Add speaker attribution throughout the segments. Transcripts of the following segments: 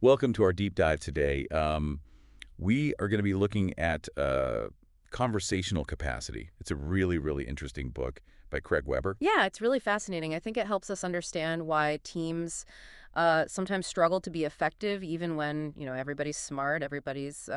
Speaker 1: Welcome to our deep dive today. We are going to be looking at Conversational Capacity. It's a really, really interesting book by Craig Weber.
Speaker 2: Yeah, it's really fascinating. I think it helps us understand why teams sometimes struggle to be effective, even when, everybody's smart, everybody's,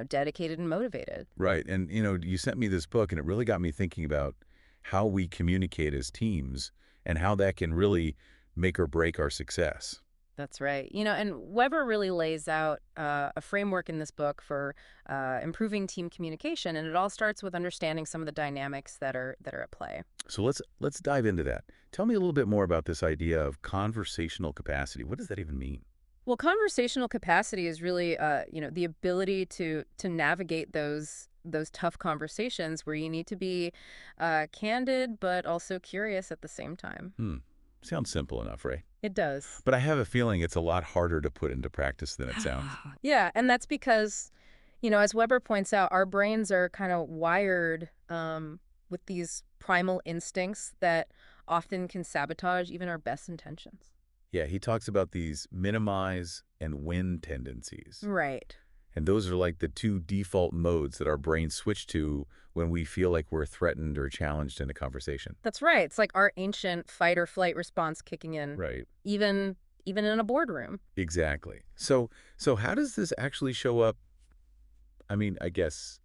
Speaker 2: dedicated and motivated.
Speaker 1: Right. And, you sent me this book, and it really got me thinking about how we communicate as teams and how that can really make or break our success.
Speaker 2: That's right. And Weber really lays out a framework in this book for improving team communication, and it all starts with understanding some of the dynamics that are at play.
Speaker 1: So let's dive into that. Tell me a little bit more about this idea of conversational capacity. What does that even mean?
Speaker 2: Well, conversational capacity is really, the ability to navigate those tough conversations where you need to be candid but also curious at the same time.
Speaker 1: Hmm. Sounds simple enough, right?
Speaker 2: It does.
Speaker 1: But I have a feeling it's a lot harder to put into practice than it sounds.
Speaker 2: Yeah, and that's because, as Weber points out, our brains are kind of wired with these primal instincts that often can sabotage even our best intentions.
Speaker 1: Yeah, he talks about these minimize and win tendencies.
Speaker 2: Right.
Speaker 1: And those are like the two default modes that our brains switch to when we feel like we're threatened or challenged in a conversation.
Speaker 2: That's right. It's like our ancient fight or flight response kicking in,
Speaker 1: Right.
Speaker 2: even in a boardroom.
Speaker 1: Exactly. So how does this actually show up? I mean, I guess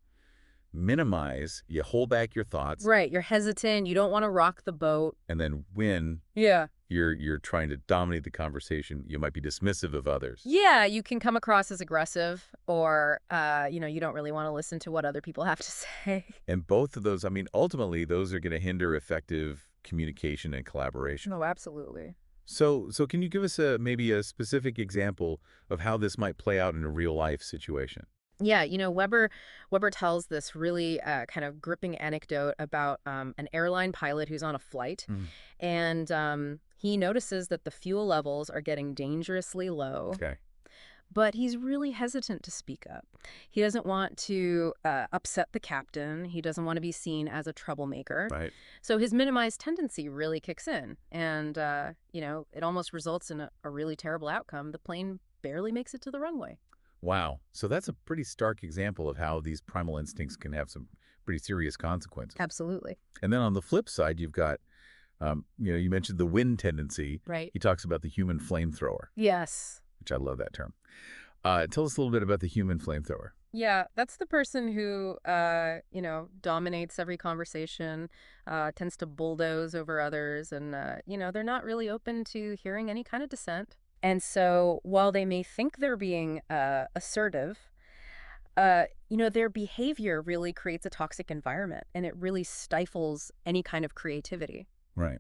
Speaker 1: minimize, you hold back your thoughts,
Speaker 2: Right. You're hesitant. You don't want to rock the boat.
Speaker 1: and then win,
Speaker 2: Yeah.
Speaker 1: you're trying to dominate the conversation. You might be dismissive of others.
Speaker 2: Yeah, you can come across as aggressive or, you don't really want to listen to what other people have to say.
Speaker 1: And both of those, I mean, ultimately, those are going to hinder effective communication and collaboration.
Speaker 2: No, absolutely.
Speaker 1: So can you give us maybe a specific example of how this might play out in a real life situation?
Speaker 2: Yeah, Weber tells this really kind of gripping anecdote about an airline pilot who's on a flight,
Speaker 1: Mm,
Speaker 2: and he notices that the fuel levels are getting dangerously low.
Speaker 1: okay.
Speaker 2: But he's really hesitant to speak up. He doesn't want to upset the captain. He doesn't want to be seen as a troublemaker.
Speaker 1: Right.
Speaker 2: So his minimized tendency really kicks in. And, it almost results in a really terrible outcome. The plane barely makes it to the runway.
Speaker 1: Wow. So that's a pretty stark example of how these primal instincts can have some pretty serious consequences.
Speaker 2: Absolutely.
Speaker 1: And then on the flip side, you've got, you mentioned the win tendency.
Speaker 2: Right.
Speaker 1: He talks about the human flamethrower,
Speaker 2: Yes.
Speaker 1: which I love that term. Tell us a little bit about the human flamethrower.
Speaker 2: Yeah, that's the person who, dominates every conversation, tends to bulldoze over others, and, they're not really open to hearing any kind of dissent. And so while they may think they're being assertive, their behavior really creates a toxic environment, and it really stifles any kind of creativity.
Speaker 1: Right.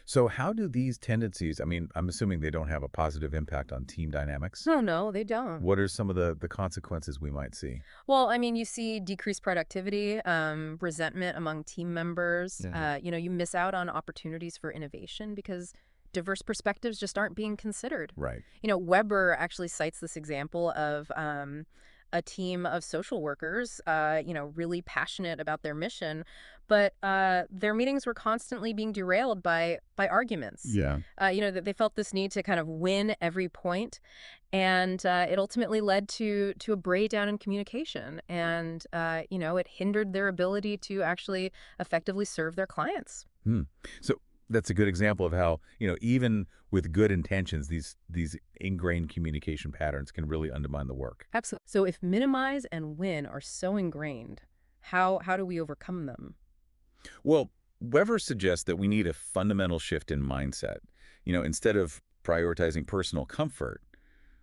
Speaker 1: So how do these tendencies, I mean, I'm assuming they don't have a positive impact on team dynamics.
Speaker 2: No, no, they don't.
Speaker 1: What are some of the consequences we might see?
Speaker 2: Well, I mean, you see decreased productivity, resentment among team members.
Speaker 1: Yeah.
Speaker 2: You miss out on opportunities for innovation because diverse perspectives just aren't being considered.
Speaker 1: Right.
Speaker 2: Weber actually cites this example of a team of social workers, really passionate about their mission, but their meetings were constantly being derailed by arguments.
Speaker 1: Yeah.
Speaker 2: That they felt this need to kind of win every point, and it ultimately led to a breakdown in communication, and it hindered their ability to actually effectively serve their clients.
Speaker 1: Hmm. So that's a good example of how, even with good intentions, these ingrained communication patterns can really undermine the work.
Speaker 2: Absolutely. So if minimize and win are so ingrained, how do we overcome them?
Speaker 1: Well, Wever suggests that we need a fundamental shift in mindset. Instead of prioritizing personal comfort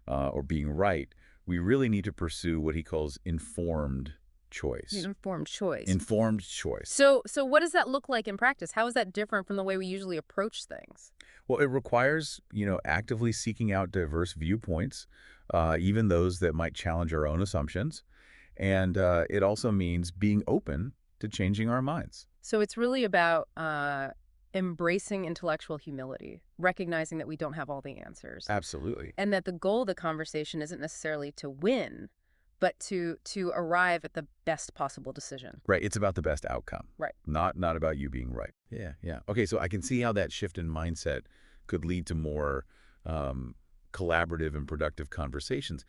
Speaker 1: or being right, we really need to pursue what he calls informed choice.
Speaker 2: Informed choice.
Speaker 1: Informed choice.
Speaker 2: So what does that look like in practice? How is that different from the way we usually approach things?
Speaker 1: Well, it requires, actively seeking out diverse viewpoints, even those that might challenge our own assumptions. And it also means being open to changing our minds.
Speaker 2: So it's really about embracing intellectual humility, recognizing that we don't have all the answers,
Speaker 1: Absolutely.
Speaker 2: and that the goal of the conversation isn't necessarily to win, but to arrive at the best possible decision.
Speaker 1: Right. It's about the best outcome.
Speaker 2: Right.
Speaker 1: Not about you being right. Yeah. Yeah. Okay. So I can see how that shift in mindset could lead to more collaborative and productive conversations.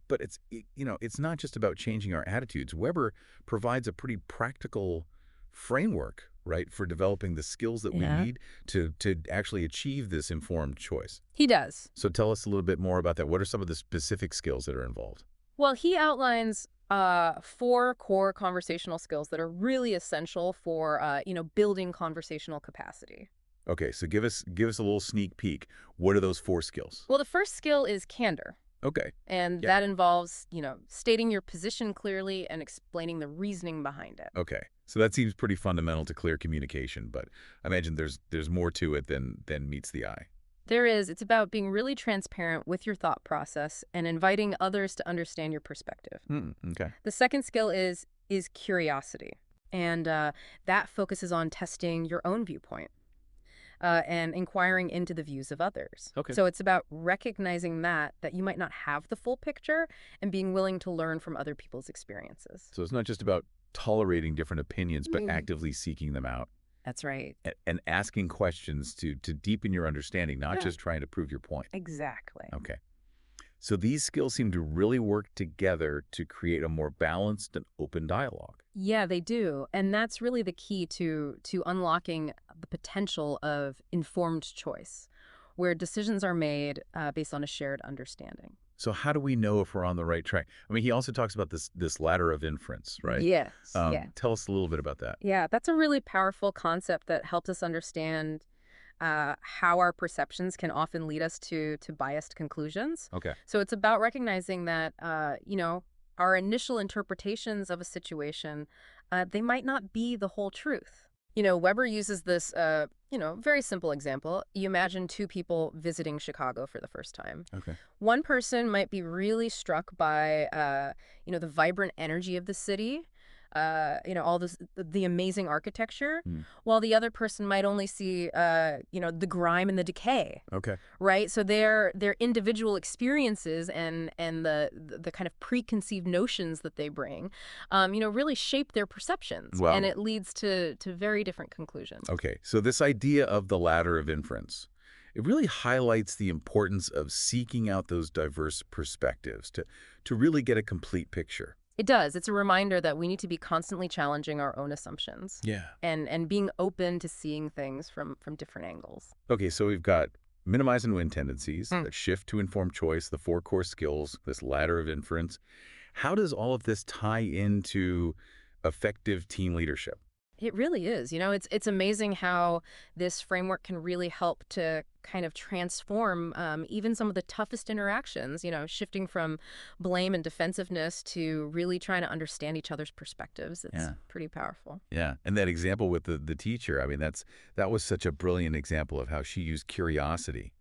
Speaker 1: But it's not just about changing our attitudes. Weber provides a pretty practical framework, right, for developing the skills that we
Speaker 2: Yeah.
Speaker 1: need to actually achieve this informed choice.
Speaker 2: He does.
Speaker 1: So tell us a little bit more about that. What are some of the specific skills that are involved?
Speaker 2: Well, he outlines four core conversational skills that are really essential for building conversational capacity.
Speaker 1: Okay, so give us a little sneak peek. What are those four skills?
Speaker 2: Well, the first skill is candor.
Speaker 1: Okay.
Speaker 2: And
Speaker 1: Yeah.
Speaker 2: that involves, stating your position clearly and explaining the reasoning behind it.
Speaker 1: Okay. So that seems pretty fundamental to clear communication, but I imagine there's more to it than meets the eye.
Speaker 2: It's about being really transparent with your thought process and inviting others to understand your perspective.
Speaker 1: Okay.
Speaker 2: The second skill is curiosity. And that focuses on testing your own viewpoint and inquiring into the views of others.
Speaker 1: Okay.
Speaker 2: So it's about recognizing that you might not have the full picture and being willing to learn from other people's experiences.
Speaker 1: So it's not just about tolerating different opinions, but
Speaker 2: Mm.
Speaker 1: actively seeking them out
Speaker 2: That's right.
Speaker 1: and asking questions to deepen your understanding, not
Speaker 2: Yeah.
Speaker 1: just trying to prove your point.
Speaker 2: Exactly.
Speaker 1: Okay. So these skills seem to really work together to create a more balanced and open dialogue.
Speaker 2: Yeah, they do. And that's really the key to unlocking the potential of informed choice, where decisions are made based on a shared understanding.
Speaker 1: So how do we know if we're on the right track? I mean, he also talks about this ladder of inference, right?
Speaker 2: Yes. Yeah.
Speaker 1: Tell us a little bit about that.
Speaker 2: Yeah, that's a really powerful concept that helps us understand how our perceptions can often lead us to biased conclusions.
Speaker 1: Okay.
Speaker 2: So it's about recognizing that, our initial interpretations of a situation, they might not be the whole truth. Weber uses this, very simple example. You imagine two people visiting Chicago for the first time.
Speaker 1: Okay.
Speaker 2: One person might be really struck by, the vibrant energy of the city, all the amazing architecture,
Speaker 1: Hmm.
Speaker 2: while the other person might only see, the grime and the decay,
Speaker 1: Okay.
Speaker 2: right? So their individual experiences and the kind of preconceived notions that they bring, really shape their perceptions,
Speaker 1: Wow.
Speaker 2: and it leads to very different conclusions.
Speaker 1: Okay. So this idea of the ladder of inference, it really highlights the importance of seeking out those diverse perspectives to really get a complete picture.
Speaker 2: It does. It's a reminder that we need to be constantly challenging our own assumptions
Speaker 1: Yeah.
Speaker 2: and being open to seeing things from different angles.
Speaker 1: Okay, so we've got minimize and win tendencies,
Speaker 2: Mm.
Speaker 1: a shift to informed choice, the four core skills, this ladder of inference. How does all of this tie into effective team leadership?
Speaker 2: It really is. It's amazing how this framework can really help to kind of transform even some of the toughest interactions, shifting from blame and defensiveness to really trying to understand each other's perspectives. It's
Speaker 1: Yeah.
Speaker 2: pretty powerful.
Speaker 1: Yeah, and that example with the teacher, I mean, that was such a brilliant example of how she used curiosity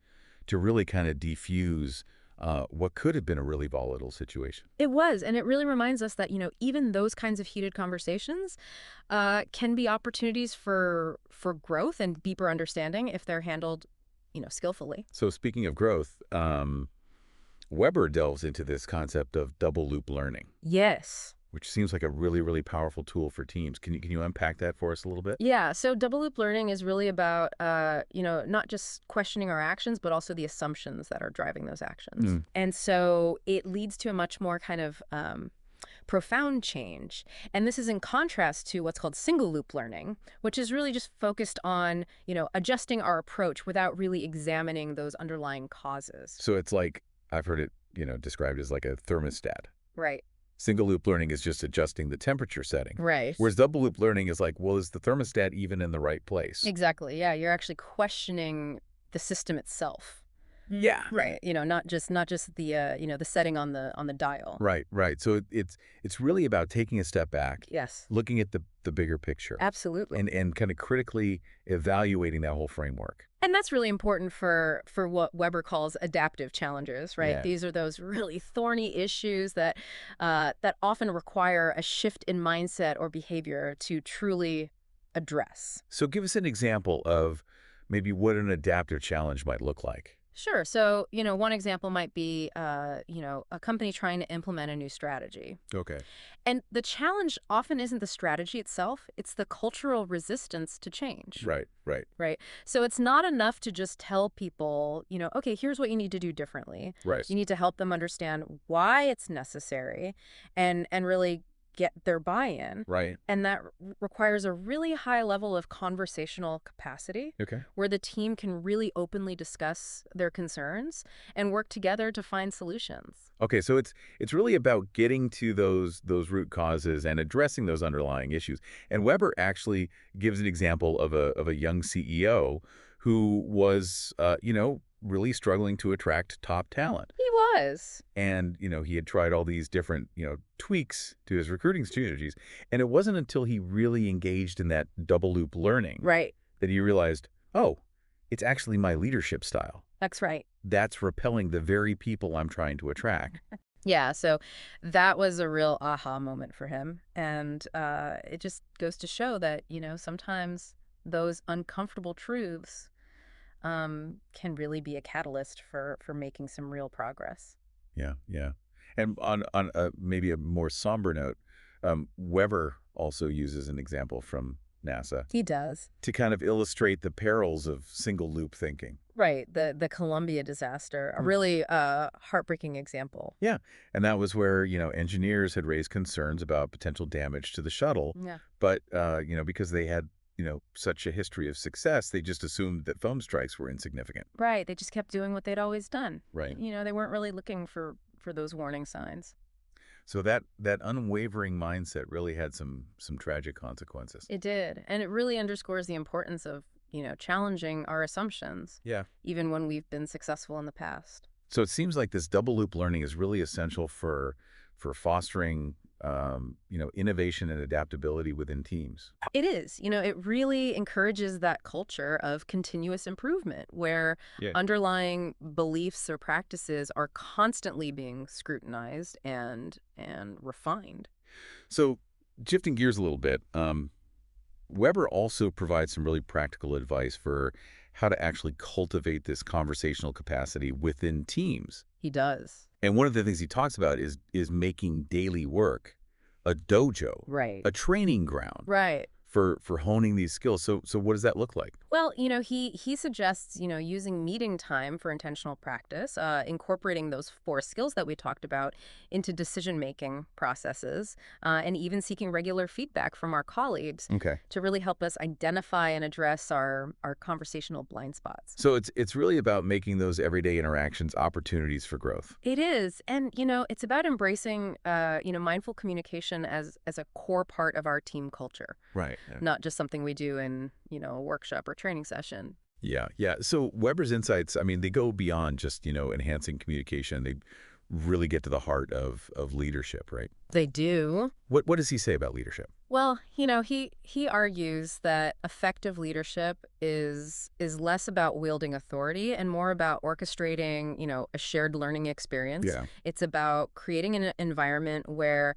Speaker 1: to really kind of defuse what could have been a really volatile situation.
Speaker 2: It was, and it really reminds us that, even those kinds of heated conversations can be opportunities for growth and deeper understanding if they're handled, skillfully.
Speaker 1: So speaking of growth, Weber delves into this concept of double loop learning,
Speaker 2: Yes.
Speaker 1: which seems like a really, really powerful tool for teams. Can you unpack that for us a little bit?
Speaker 2: Yeah, so double loop learning is really about, not just questioning our actions, but also the assumptions that are driving those actions.
Speaker 1: Mm.
Speaker 2: And so it leads to a much more kind of profound change. And this is in contrast to what's called single loop learning, which is really just focused on, adjusting our approach without really examining those underlying causes.
Speaker 1: So it's like, I've heard it, described as like a thermostat.
Speaker 2: Right.
Speaker 1: Single loop learning is just adjusting the temperature setting.
Speaker 2: Right.
Speaker 1: Whereas double loop learning is like, well, is the thermostat even in the right place?
Speaker 2: Exactly. Yeah, you're actually questioning the system itself.
Speaker 1: Yeah.
Speaker 2: Right. Not just the the setting on the dial.
Speaker 1: Right. So it's really about taking a step back,
Speaker 2: Yes.
Speaker 1: looking at the bigger picture,
Speaker 2: Absolutely.
Speaker 1: and kind of critically evaluating that whole framework.
Speaker 2: And that's really important for what Weber calls adaptive challenges, right?
Speaker 1: Yeah.
Speaker 2: These are those really thorny issues that often require a shift in mindset or behavior to truly address.
Speaker 1: So give us an example of maybe what an adaptive challenge might look like.
Speaker 2: Sure. So, one example might be, a company trying to implement a new strategy.
Speaker 1: Okay.
Speaker 2: And the challenge often isn't the strategy itself, it's the cultural resistance to change,
Speaker 1: Right, right,
Speaker 2: right? So it's not enough to just tell people, okay, here's what you need to do differently.
Speaker 1: right,
Speaker 2: You need to help them understand why it's necessary and really get their buy-in.
Speaker 1: right.
Speaker 2: And that requires a really high level of conversational capacity
Speaker 1: Okay.
Speaker 2: where the team can really openly discuss their concerns and work together to find solutions.
Speaker 1: Okay, so it's really about getting to those root causes and addressing those underlying issues. And Weber actually gives an example of a young CEO who was really struggling to attract top talent.
Speaker 2: He was.
Speaker 1: And, he had tried all these different, tweaks to his recruiting strategies. And it wasn't until he really engaged in that double loop learning
Speaker 2: Right.
Speaker 1: that he realized, oh, it's actually my leadership style.
Speaker 2: That's right.
Speaker 1: That's repelling the very people I'm trying to attract.
Speaker 2: Yeah, so that was a real aha moment for him. And it just goes to show that, sometimes those uncomfortable truths can really be a catalyst for making some real progress.
Speaker 1: Yeah, yeah. And on maybe a more somber note, Weber also uses an example from NASA
Speaker 2: He does.
Speaker 1: to kind of illustrate the perils of single loop thinking.
Speaker 2: Right, the Columbia disaster, a
Speaker 1: Hmm.
Speaker 2: really heartbreaking example.
Speaker 1: Yeah, and that was where, engineers had raised concerns about potential damage to the shuttle,
Speaker 2: Yeah.
Speaker 1: but, because they had, such a history of success, they just assumed that foam strikes were insignificant.
Speaker 2: Right, they just kept doing what they'd always done.
Speaker 1: Right.
Speaker 2: They weren't really looking for those warning signs.
Speaker 1: So that unwavering mindset really had some tragic consequences.
Speaker 2: It did, and it really underscores the importance of, challenging our assumptions,
Speaker 1: Yeah.
Speaker 2: even when we've been successful in the past.
Speaker 1: So it seems like this double loop learning is really essential for fostering innovation and adaptability within teams.
Speaker 2: It is. It really encourages that culture of continuous improvement where
Speaker 1: Yeah.
Speaker 2: underlying beliefs or practices are constantly being scrutinized and refined.
Speaker 1: So shifting gears a little bit, Weber also provides some really practical advice for how to actually cultivate this conversational capacity within teams.
Speaker 2: He does.
Speaker 1: And one of the things he talks about is making daily work a dojo,
Speaker 2: Right.
Speaker 1: a training ground
Speaker 2: Right.
Speaker 1: for honing these skills. So what does that look like?
Speaker 2: Well, he suggests, using meeting time for intentional practice, incorporating those four skills that we talked about into decision-making processes, and even seeking regular feedback from our colleagues
Speaker 1: Okay.
Speaker 2: to really help us identify and address our conversational blind spots.
Speaker 1: So it's really about making those everyday interactions opportunities for growth.
Speaker 2: It is. And, it's about embracing, mindful communication as a core part of our team culture,
Speaker 1: Right.
Speaker 2: not just something we do in, a workshop or training session.
Speaker 1: Yeah, yeah. So Weber's insights, I mean, they go beyond just, enhancing communication. They really get to the heart of leadership, right?
Speaker 2: They do.
Speaker 1: What does he say about leadership?
Speaker 2: Well, he argues that effective leadership is less about wielding authority and more about orchestrating, a shared learning experience.
Speaker 1: Yeah.
Speaker 2: It's about creating an environment where,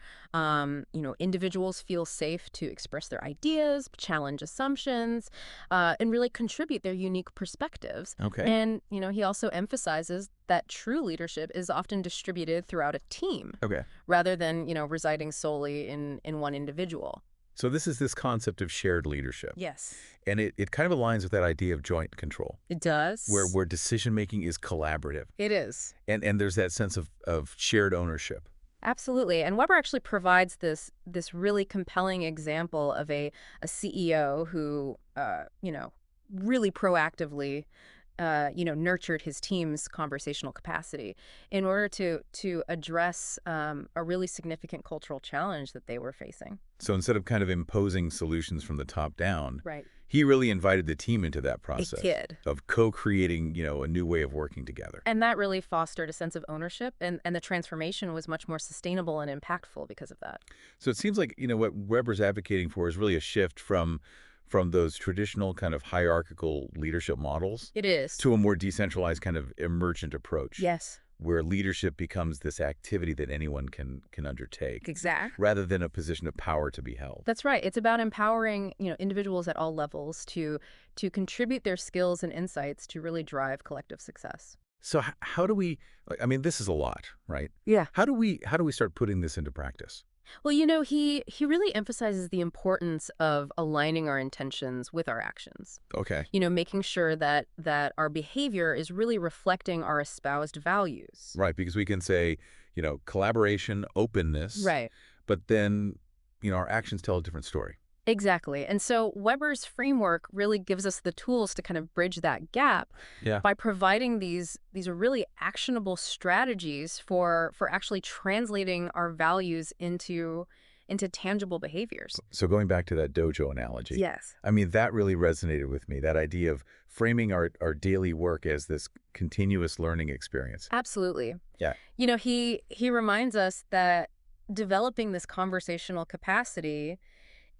Speaker 2: individuals feel safe to express their ideas, challenge assumptions, and really contribute their unique perspectives.
Speaker 1: Okay.
Speaker 2: And, he also emphasizes that true leadership is often distributed throughout a team
Speaker 1: Okay.
Speaker 2: rather than, residing solely in one individual.
Speaker 1: So this is this concept of shared leadership.
Speaker 2: Yes.
Speaker 1: And it kind of aligns with that idea of joint control,
Speaker 2: It does.
Speaker 1: where decision making is collaborative.
Speaker 2: It is.
Speaker 1: And there's that sense of shared ownership.
Speaker 2: Absolutely. And Weber actually provides this really compelling example of a CEO who, really proactively nurtured his team's conversational capacity in order to address a really significant cultural challenge that they were facing.
Speaker 1: So instead of kind of imposing solutions from the top down,
Speaker 2: Right.
Speaker 1: he really invited the team into that
Speaker 2: It
Speaker 1: process
Speaker 2: did.
Speaker 1: of co-creating, a new way of working together.
Speaker 2: And that really fostered a sense of ownership, and the transformation was much more sustainable and impactful because of that.
Speaker 1: So it seems like, what Weber's advocating for is really a shift from those traditional kind of hierarchical leadership models
Speaker 2: It is.
Speaker 1: to a more decentralized kind of emergent approach.
Speaker 2: Yes.
Speaker 1: Where leadership becomes this activity that anyone can undertake
Speaker 2: Exactly.
Speaker 1: rather than a position of power to be held.
Speaker 2: That's right. It's about empowering, individuals at all levels to contribute their skills and insights to really drive collective success.
Speaker 1: So how do we, I mean, this is a lot, right?
Speaker 2: Yeah.
Speaker 1: How do we start putting this into practice?
Speaker 2: Well, he really emphasizes the importance of aligning our intentions with our actions.
Speaker 1: Okay.
Speaker 2: Making sure that our behavior is really reflecting our espoused values.
Speaker 1: Right, because we can say, collaboration, openness,
Speaker 2: Right.
Speaker 1: but then, our actions tell a different story.
Speaker 2: Exactly. And so Weber's framework really gives us the tools to kind of bridge that gap
Speaker 1: Yeah.
Speaker 2: by providing these really actionable strategies for actually translating our values into tangible behaviors.
Speaker 1: So going back to that dojo analogy,
Speaker 2: Yes.
Speaker 1: I mean, that really resonated with me, that idea of framing our daily work as this continuous learning experience.
Speaker 2: Absolutely.
Speaker 1: Yeah.
Speaker 2: He reminds us that developing this conversational capacity,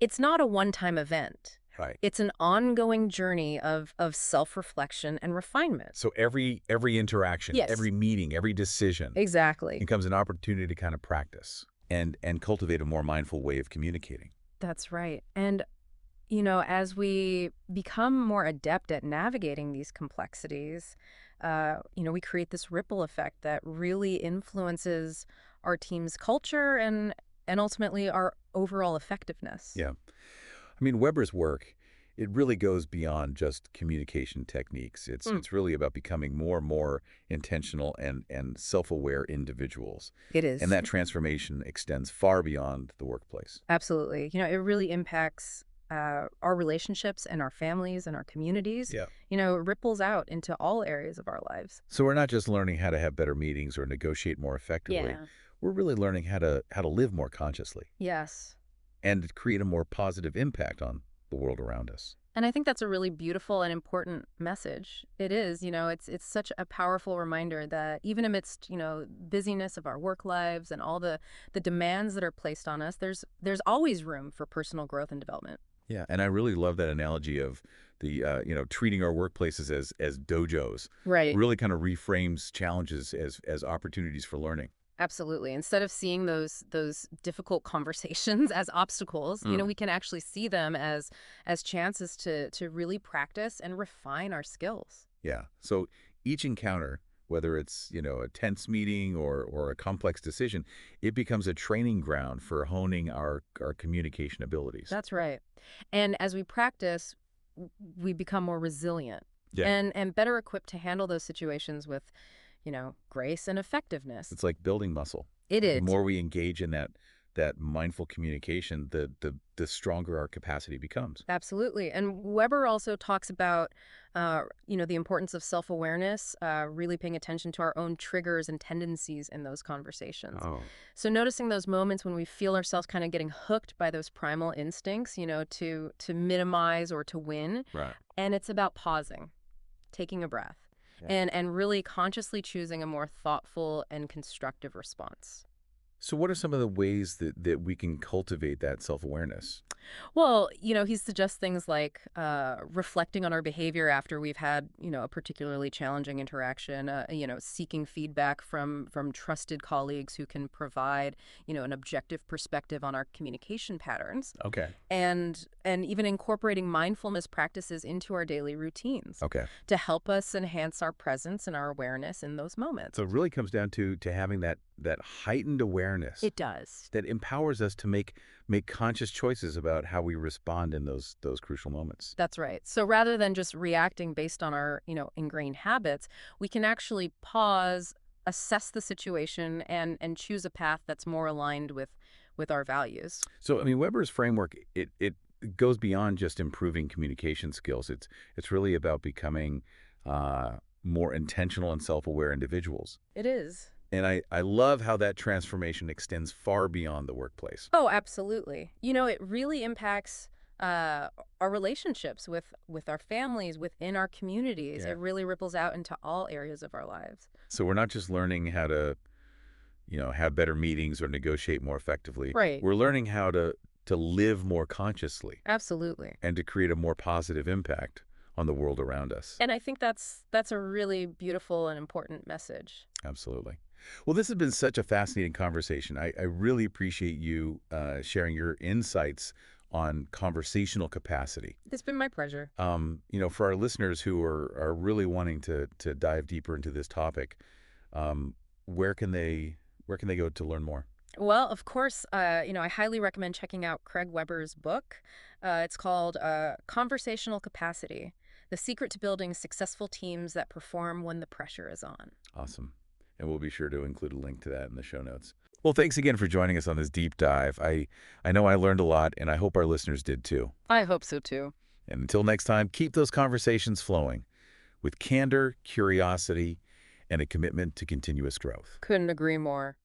Speaker 2: it's not a one-time event.
Speaker 1: Right.
Speaker 2: It's an ongoing journey of self-reflection and refinement.
Speaker 1: So every interaction,
Speaker 2: Yes,
Speaker 1: every meeting, every decision
Speaker 2: exactly.
Speaker 1: becomes an opportunity to kind of practice and cultivate a more mindful way of communicating.
Speaker 2: That's right. And as we become more adept at navigating these complexities, we create this ripple effect that really influences our team's culture and ultimately our overall effectiveness.
Speaker 1: Yeah. I mean, Weber's work, it really goes beyond just communication techniques. It's
Speaker 2: Mm,
Speaker 1: it's really about becoming more and more intentional and self-aware individuals.
Speaker 2: it
Speaker 1: And
Speaker 2: is.
Speaker 1: that transformation extends far beyond the workplace.
Speaker 2: Absolutely. It really impacts our relationships and our families and our communities.
Speaker 1: Yeah.
Speaker 2: It ripples out into all areas of our lives.
Speaker 1: So we're not just learning how to have better meetings or negotiate more effectively.
Speaker 2: Yeah.
Speaker 1: We're really learning how to live more consciously
Speaker 2: Yes.
Speaker 1: and create a more positive impact on the world around us.
Speaker 2: And I think that's a really beautiful and important message. It is, it's such a powerful reminder that even amidst, busyness of our work lives and all the demands that are placed on us, there's always room for personal growth and development.
Speaker 1: Yeah, and I really love that analogy of the treating our workplaces as dojos.
Speaker 2: Right.
Speaker 1: Really kind of reframes challenges as opportunities for learning.
Speaker 2: Absolutely. Instead of seeing those difficult conversations as obstacles,
Speaker 1: Mm.
Speaker 2: we can actually see them as chances to really practice and refine our skills.
Speaker 1: Yeah. So each encounter, whether it's a tense meeting or a complex decision, it becomes a training ground for honing our communication abilities.
Speaker 2: That's right. And as we practice, we become more resilient
Speaker 1: Yeah.
Speaker 2: and better equipped to handle those situations with, grace and effectiveness.
Speaker 1: It's like building muscle.
Speaker 2: It
Speaker 1: The
Speaker 2: is.
Speaker 1: more we engage in that mindful communication, the stronger our capacity becomes.
Speaker 2: Absolutely. And Weber also talks about, the importance of self-awareness, really paying attention to our own triggers and tendencies in those conversations.
Speaker 1: Oh,
Speaker 2: So noticing those moments when we feel ourselves kind of getting hooked by those primal instincts, to minimize or to win.
Speaker 1: right.
Speaker 2: And it's about pausing, taking a breath,
Speaker 1: Yeah.
Speaker 2: and really consciously choosing a more thoughtful and constructive response.
Speaker 1: So what are some of the ways that we can cultivate that self-awareness?
Speaker 2: Well, he suggests things like reflecting on our behavior after we've had, a particularly challenging interaction, seeking feedback from trusted colleagues who can provide, an objective perspective on our communication patterns,
Speaker 1: Okay.
Speaker 2: and even incorporating mindfulness practices into our daily routines
Speaker 1: Okay.
Speaker 2: to help us enhance our presence and our awareness in those moments.
Speaker 1: So it really comes down to having that heightened awareness
Speaker 2: It does.
Speaker 1: that empowers us to make conscious choices about how we respond in those crucial moments.
Speaker 2: That's right. So rather than just reacting based on our, ingrained habits, we can actually pause, assess the situation, and choose a path that's more aligned with our values.
Speaker 1: So I mean, Weber's framework it goes beyond just improving communication skills. It's really about becoming more intentional and self-aware individuals.
Speaker 2: It is.
Speaker 1: And I love how that transformation extends far beyond the workplace.
Speaker 2: Oh, absolutely. It really impacts our relationships with our families, within our communities.
Speaker 1: Yeah.
Speaker 2: It really ripples out into all areas of our lives.
Speaker 1: So we're not just learning how to, have better meetings or negotiate more effectively.
Speaker 2: Right.
Speaker 1: We're learning how to live more consciously
Speaker 2: Absolutely.
Speaker 1: and to create a more positive impact on the world around us.
Speaker 2: And I think that's a really beautiful and important message.
Speaker 1: Absolutely. Well, this has been such a fascinating conversation. I really appreciate you sharing your insights on conversational capacity.
Speaker 2: It's been my pleasure.
Speaker 1: For our listeners who are really wanting to dive deeper into this topic, um, where can they go to learn more?
Speaker 2: Well, of course, I highly recommend checking out Craig Weber's book. It's called Conversational Capacity: The Secret to Building Successful Teams That Perform When the Pressure is On.
Speaker 1: Awesome. And we'll be sure to include a link to that in the show notes. Well, thanks again for joining us on this deep dive. I know I learned a lot, and I hope our listeners did too.
Speaker 2: I hope so too.
Speaker 1: And until next time, keep those conversations flowing with candor, curiosity, and a commitment to continuous growth.
Speaker 2: Couldn't agree more.